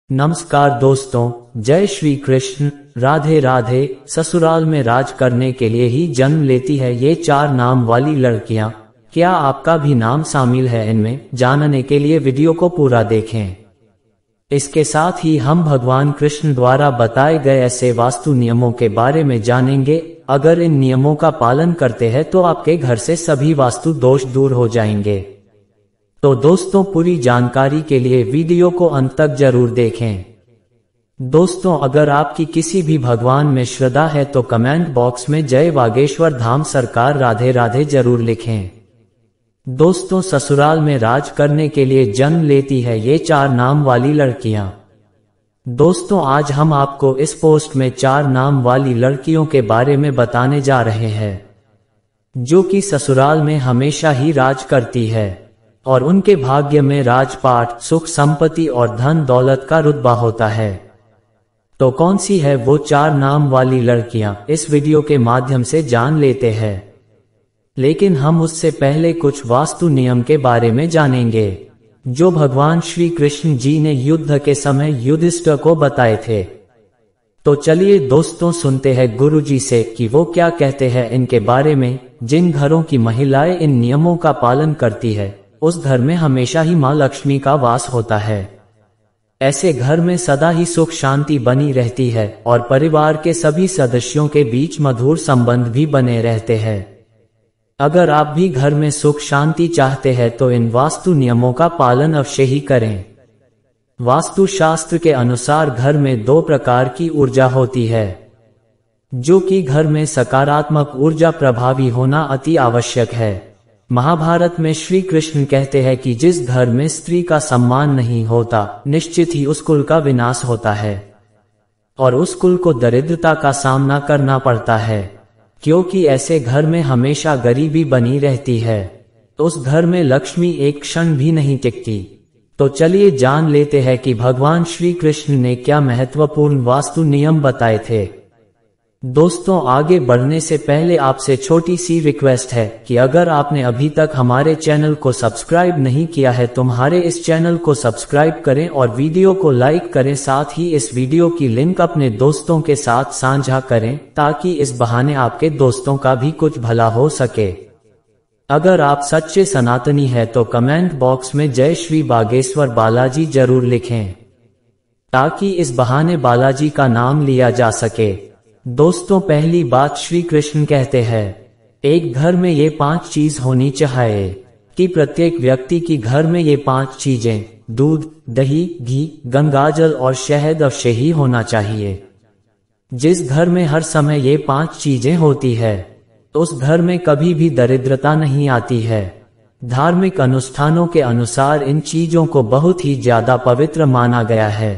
नमस्कार दोस्तों, जय श्री कृष्ण। राधे राधे। ससुराल में राज करने के लिए ही जन्म लेती है ये 4 नाम वाली लड़कियां। क्या आपका भी नाम शामिल है इनमें? जानने के लिए वीडियो को पूरा देखें। इसके साथ ही हम भगवान कृष्ण द्वारा बताए गए ऐसे वास्तु नियमों के बारे में जानेंगे। अगर इन नियमों का पालन करते हैं तो आपके घर से सभी वास्तु दोष दूर हो जाएंगे। तो दोस्तों, पूरी जानकारी के लिए वीडियो को अंत तक जरूर देखें। दोस्तों, अगर आपकी किसी भी भगवान में श्रद्धा है तो कमेंट बॉक्स में जय बागेश्वर धाम सरकार राधे राधे जरूर लिखें। दोस्तों, ससुराल में राज करने के लिए जन्म लेती है ये 4 नाम वाली लड़कियां। दोस्तों, आज हम आपको इस पोस्ट में 4 नाम वाली लड़कियों के बारे में बताने जा रहे हैं जो कि ससुराल में हमेशा ही राज करती है और उनके भाग्य में राजपाट, सुख, संपत्ति और धन दौलत का रुतबा होता है। तो कौन सी है वो 4 नाम वाली लड़कियां, इस वीडियो के माध्यम से जान लेते हैं। लेकिन हम उससे पहले कुछ वास्तु नियम के बारे में जानेंगे जो भगवान श्री कृष्ण जी ने युद्ध के समय युधिष्ठिर को बताए थे। तो चलिए दोस्तों, सुनते हैं गुरु जी से कि वो क्या कहते हैं इनके बारे में। जिन घरों की महिलाएं इन नियमों का पालन करती है उस घर में हमेशा ही मां लक्ष्मी का वास होता है। ऐसे घर में सदा ही सुख शांति बनी रहती है और परिवार के सभी सदस्यों के बीच मधुर संबंध भी बने रहते हैं। अगर आप भी घर में सुख शांति चाहते हैं तो इन वास्तु नियमों का पालन अवश्य ही करें। वास्तु शास्त्र के अनुसार घर में 2 प्रकार की ऊर्जा होती है जो कि घर में सकारात्मक ऊर्जा प्रभावी होना अति आवश्यक है। महाभारत में श्री कृष्ण कहते हैं कि जिस घर में स्त्री का सम्मान नहीं होता निश्चित ही उस कुल का विनाश होता है और उस कुल को दरिद्रता का सामना करना पड़ता है, क्योंकि ऐसे घर में हमेशा गरीबी बनी रहती है। तो उस घर में लक्ष्मी एक क्षण भी नहीं टिकती। तो चलिए जान लेते हैं कि भगवान श्री कृष्ण ने क्या महत्वपूर्ण वास्तु नियम बताए थे। दोस्तों, आगे बढ़ने से पहले आपसे छोटी सी रिक्वेस्ट है कि अगर आपने अभी तक हमारे चैनल को सब्सक्राइब नहीं किया है तो हमारे इस चैनल को सब्सक्राइब करें और वीडियो को लाइक करें। साथ ही इस वीडियो की लिंक अपने दोस्तों के साथ साझा करें ताकि इस बहाने आपके दोस्तों का भी कुछ भला हो सके। अगर आप सच्चे सनातनी हैं तो कमेंट बॉक्स में जय श्री बागेश्वर बालाजी जरूर लिखें ताकि इस बहाने बालाजी का नाम लिया जा सके। दोस्तों, पहली बात श्री कृष्ण कहते हैं एक घर में ये 5 चीज होनी चाहिए कि प्रत्येक व्यक्ति की घर में ये 5 चीजें दूध, दही, घी, गंगाजल और शहद अवश्य ही होना चाहिए। जिस घर में हर समय ये 5 चीजें होती है तो उस घर में कभी भी दरिद्रता नहीं आती है। धार्मिक अनुष्ठानों के अनुसार इन चीजों को बहुत ही ज्यादा पवित्र माना गया है।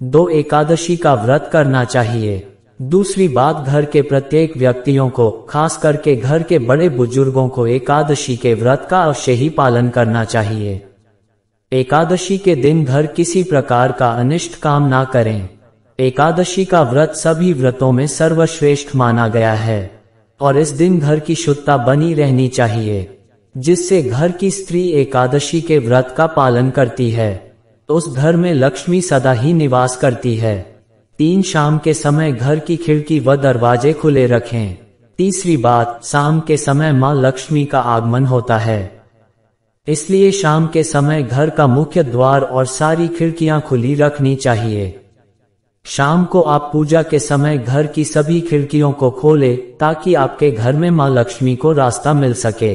2 एकादशी का व्रत करना चाहिए। दूसरी बात, घर के प्रत्येक व्यक्तियों को, खास करके घर के बड़े बुजुर्गों को एकादशी के व्रत का अवश्य ही पालन करना चाहिए। एकादशी के दिन घर किसी प्रकार का अनिष्ट काम ना करें। एकादशी का व्रत सभी व्रतों में सर्वश्रेष्ठ माना गया है और इस दिन घर की शुद्धता बनी रहनी चाहिए। जिससे घर की स्त्री एकादशी के व्रत का पालन करती है तो उस घर में लक्ष्मी सदा ही निवास करती है। 3 शाम के समय घर की खिड़की व दरवाजे खुले रखें। तीसरी बात, शाम के समय मां लक्ष्मी का आगमन होता है, इसलिए शाम के समय घर का मुख्य द्वार और सारी खिड़कियां खुली रखनी चाहिए। शाम को आप पूजा के समय घर की सभी खिड़कियों को खोलें ताकि आपके घर में मां लक्ष्मी को रास्ता मिल सके।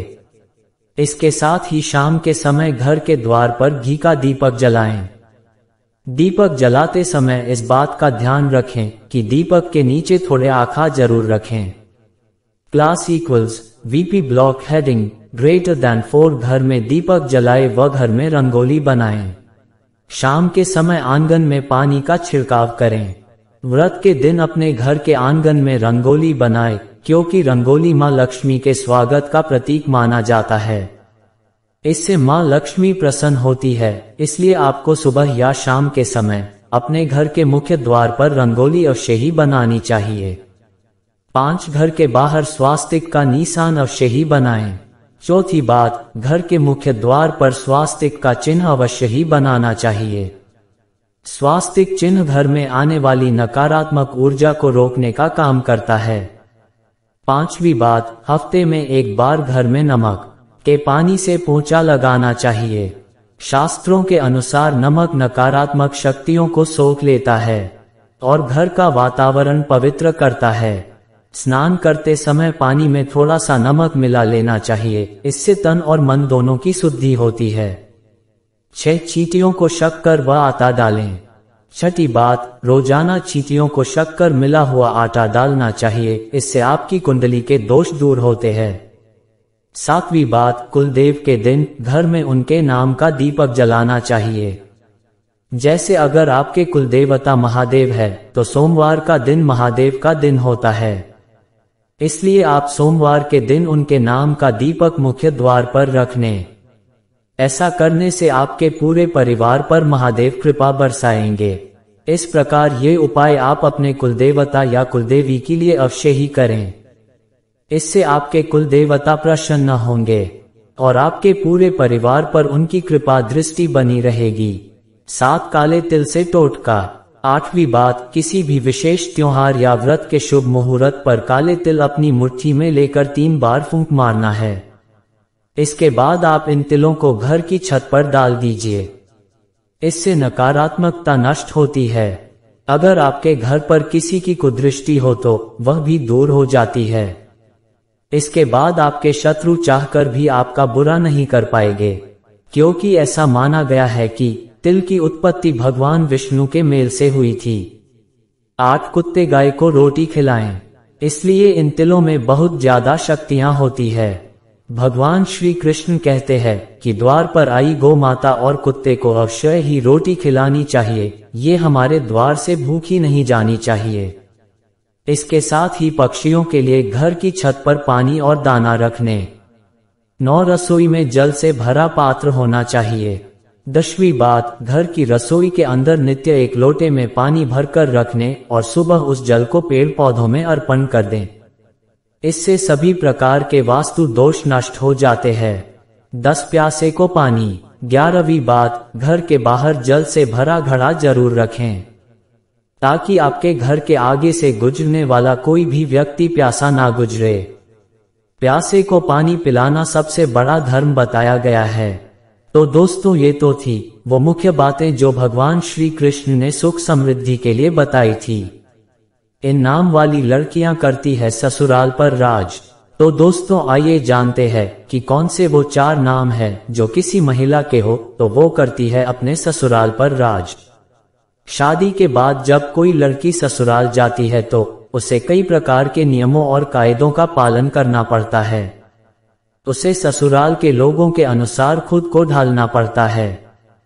इसके साथ ही शाम के समय घर के द्वार पर घी का दीपक जलाएं। दीपक जलाते समय इस बात का ध्यान रखें कि दीपक के नीचे थोड़े आखा जरूर रखें। Class equals VP block heading greater than 4 घर में दीपक जलाए व घर में रंगोली बनाएं। शाम के समय आंगन में पानी का छिड़काव करें। व्रत के दिन अपने घर के आंगन में रंगोली बनाएं क्योंकि रंगोली मां लक्ष्मी के स्वागत का प्रतीक माना जाता है। इससे मां लक्ष्मी प्रसन्न होती है, इसलिए आपको सुबह या शाम के समय अपने घर के मुख्य द्वार पर रंगोली अवश्य ही बनानी चाहिए। 5 घर के बाहर स्वास्तिक का निशान अवश्य ही बनाएं। चौथी बात, घर के मुख्य द्वार पर स्वास्तिक का चिन्ह अवश्य ही बनाना चाहिए। स्वास्तिक चिन्ह घर में आने वाली नकारात्मक ऊर्जा को रोकने का काम करता है। 5वीं बात, हफ्ते में एक बार घर में नमक के पानी से पोंछा लगाना चाहिए। शास्त्रों के अनुसार नमक नकारात्मक शक्तियों को सोख लेता है और घर का वातावरण पवित्र करता है। स्नान करते समय पानी में थोड़ा सा नमक मिला लेना चाहिए, इससे तन और मन दोनों की शुद्धि होती है। 6 चींटियों को शक्कर व आटा डालें। 6ठी बात, रोजाना चींटियों को शक्कर मिला हुआ आटा डालना चाहिए, इससे आपकी कुंडली के दोष दूर होते हैं। 7वीं बात, कुलदेव के दिन घर में उनके नाम का दीपक जलाना चाहिए। जैसे अगर आपके कुलदेवता महादेव है तो सोमवार का दिन महादेव का दिन होता है, इसलिए आप सोमवार के दिन उनके नाम का दीपक मुख्य द्वार पर रखने। ऐसा करने से आपके पूरे परिवार पर महादेव कृपा बरसाएंगे। इस प्रकार ये उपाय आप अपने कुलदेवता या कुलदेवी के लिए अवश्य ही करें। इससे आपके कुलदेवता प्रसन्न होंगे और आपके पूरे परिवार पर उनकी कृपा दृष्टि बनी रहेगी। 7 काले तिल से टोटका। 8वीं बात, किसी भी विशेष त्योहार या व्रत के शुभ मुहूर्त पर काले तिल अपनी मुट्ठी में लेकर 3 बार फूंक मारना है। इसके बाद आप इन तिलों को घर की छत पर डाल दीजिए। इससे नकारात्मकता नष्ट होती है। अगर आपके घर पर किसी की कुदृष्टि हो तो वह भी दूर हो जाती है। इसके बाद आपके शत्रु चाहकर भी आपका बुरा नहीं कर पाएंगे, क्योंकि ऐसा माना गया है कि तिल की उत्पत्ति भगवान विष्णु के मेल से हुई थी। 8 कुत्ते गाय को रोटी खिलाएं, इसलिए इन तिलों में बहुत ज्यादा शक्तियां होती है। भगवान श्री कृष्ण कहते हैं कि द्वार पर आई गौ माता और कुत्ते को अवश्य ही रोटी खिलानी चाहिए, ये हमारे द्वार से भूखी नहीं जानी चाहिए। इसके साथ ही पक्षियों के लिए घर की छत पर पानी और दाना रखने। 9 रसोई में जल से भरा पात्र होना चाहिए। 10वीं बात, घर की रसोई के अंदर नित्य एक लोटे में पानी भरकर रखने और सुबह उस जल को पेड़ पौधों में अर्पण कर दें। इससे सभी प्रकार के वास्तु दोष नष्ट हो जाते हैं। 10 प्यासे को पानी। 11वीं बात, घर के बाहर जल से भरा घड़ा जरूर रखें, ताकि आपके घर के आगे से गुजरने वाला कोई भी व्यक्ति प्यासा ना गुजरे। प्यासे को पानी पिलाना सबसे बड़ा धर्म बताया गया है। तो दोस्तों, ये तो थी वो मुख्य बातें जो भगवान श्री कृष्ण ने सुख समृद्धि के लिए बताई थी। इन नाम वाली लड़कियां करती है ससुराल पर राज। तो दोस्तों, आइए जानते हैं कि कौन से वो 4 नाम है जो किसी महिला के हो तो वो करती है अपने ससुराल पर राज। शादी के बाद जब कोई लड़की ससुराल जाती है तो उसे कई प्रकार के नियमों और कायदों का पालन करना पड़ता है। उसे ससुराल के लोगों के अनुसार खुद को ढालना पड़ता है।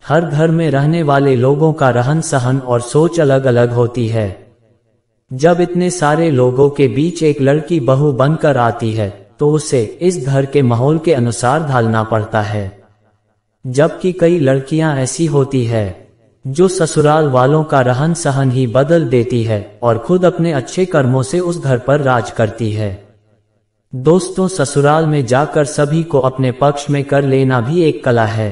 हर घर में रहने वाले लोगों का रहन सहन और सोच अलग अलग होती है। जब इतने सारे लोगों के बीच एक लड़की बहू बनकर आती है तो उसे इस घर के माहौल के अनुसार ढालना पड़ता है। जबकि कई लड़कियां ऐसी होती है जो ससुराल वालों का रहन सहन ही बदल देती है और खुद अपने अच्छे कर्मों से उस घर पर राज करती है। दोस्तों, ससुराल में जाकर सभी को अपने पक्ष में कर लेना भी एक कला है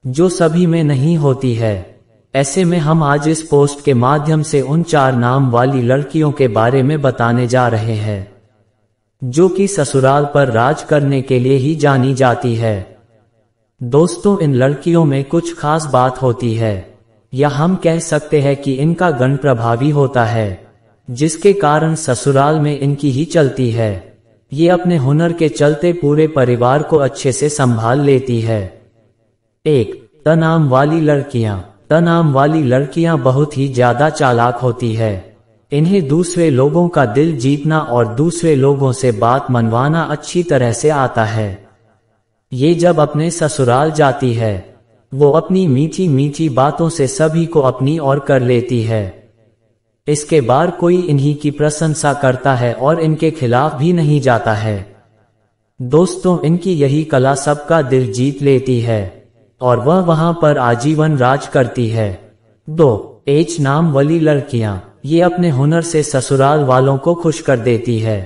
जो सभी में नहीं होती है। ऐसे में हम आज इस पोस्ट के माध्यम से उन 4 नाम वाली लड़कियों के बारे में बताने जा रहे हैं जो कि ससुराल पर राज करने के लिए ही जानी जाती है। दोस्तों, इन लड़कियों में कुछ खास बात होती है, या हम कह सकते हैं कि इनका गण प्रभावी होता है, जिसके कारण ससुराल में इनकी ही चलती है। ये अपने हुनर के चलते पूरे परिवार को अच्छे से संभाल लेती है। 1. तनाम वाली लड़कियां। तनाम वाली लड़कियां बहुत ही ज्यादा चालाक होती है। इन्हें दूसरे लोगों का दिल जीतना और दूसरे लोगों से बात मनवाना अच्छी तरह से आता है। ये जब अपने ससुराल जाती है वो अपनी मीठी मीठी बातों से सभी को अपनी ओर कर लेती है। इसके बाद कोई इन्हीं की प्रशंसा करता है और इनके खिलाफ भी नहीं जाता है। दोस्तों, इनकी यही कला सबका दिल जीत लेती है और वह वहां पर आजीवन राज करती है। 2. H नाम वाली लड़कियां। ये अपने हुनर से ससुराल वालों को खुश कर देती है।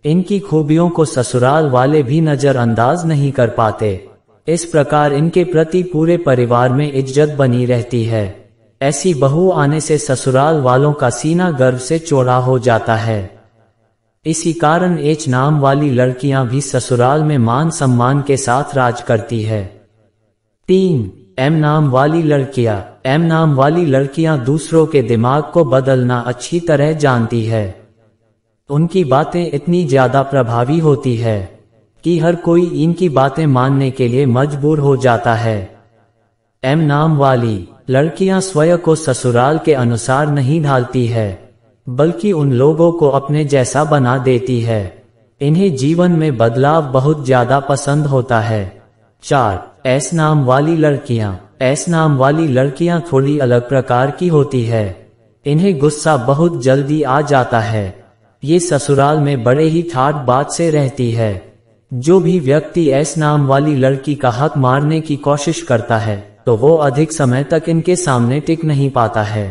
इनकी खूबियों को ससुराल वाले भी नजरअंदाज नहीं कर पाते। इस प्रकार इनके प्रति पूरे परिवार में इज्जत बनी रहती है। ऐसी बहू आने से ससुराल वालों का सीना गर्व से चौड़ा हो जाता है। इसी कारण एच नाम वाली लड़कियां भी ससुराल में मान सम्मान के साथ राज करती है। 3. एम नाम वाली लड़कियां। एम नाम वाली लड़कियां दूसरों के दिमाग को बदलना अच्छी तरह जानती है। उनकी बातें इतनी ज्यादा प्रभावी होती है कि हर कोई इनकी बातें मानने के लिए मजबूर हो जाता है। एम नाम वाली लड़कियां स्वयं को ससुराल के अनुसार नहीं ढालती है, बल्कि उन लोगों को अपने जैसा बना देती है। इन्हें जीवन में बदलाव बहुत ज्यादा पसंद होता है। 4. एस नाम वाली लड़कियां। एस नाम वाली लड़कियां थोड़ी अलग प्रकार की होती है। इन्हें गुस्सा बहुत जल्दी आ जाता है। ये ससुराल में बड़े ही ठाट बात से रहती है। जो भी व्यक्ति एस नाम वाली लड़की का हक मारने की कोशिश करता है तो वो अधिक समय तक इनके सामने टिक नहीं पाता है।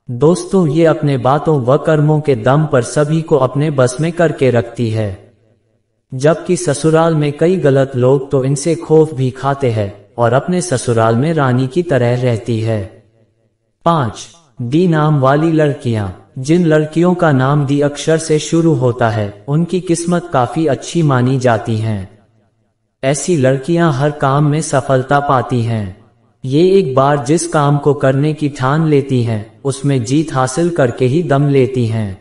दोस्तों, ये अपने बातों व कर्मों के दम पर सभी को अपने बस में करके रखती है, जबकि ससुराल में कई गलत लोग तो इनसे खौफ भी खाते हैं और अपने ससुराल में रानी की तरह रहती है। 5. डी नाम वाली लड़कियां। जिन लड़कियों का नाम डी अक्षर से शुरू होता है उनकी किस्मत काफी अच्छी मानी जाती हैं। ऐसी लड़कियां हर काम में सफलता पाती हैं। ये एक बार जिस काम को करने की ठान लेती हैं उसमें जीत हासिल करके ही दम लेती हैं।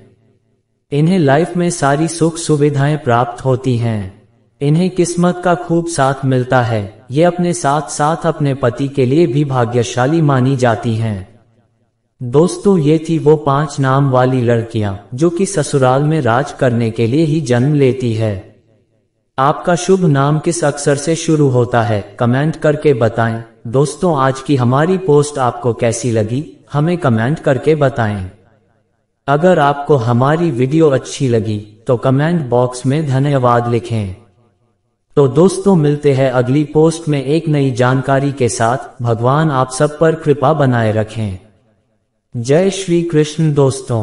इन्हें लाइफ में सारी सुख सुविधाएं प्राप्त होती हैं। इन्हें किस्मत का खूब साथ मिलता है। ये अपने साथ साथ अपने पति के लिए भी भाग्यशाली मानी जाती हैं। दोस्तों, ये थी वो 5 नाम वाली लड़कियां जो कि ससुराल में राज करने के लिए ही जन्म लेती है। आपका शुभ नाम किस अक्षर से शुरू होता है, कमेंट करके बताएं। दोस्तों, आज की हमारी पोस्ट आपको कैसी लगी हमें कमेंट करके बताएं। अगर आपको हमारी वीडियो अच्छी लगी तो कमेंट बॉक्स में धन्यवाद लिखें। तो दोस्तों, मिलते हैं अगली पोस्ट में एक नई जानकारी के साथ। भगवान आप सब पर कृपा बनाए रखें। जय श्री कृष्ण दोस्तों।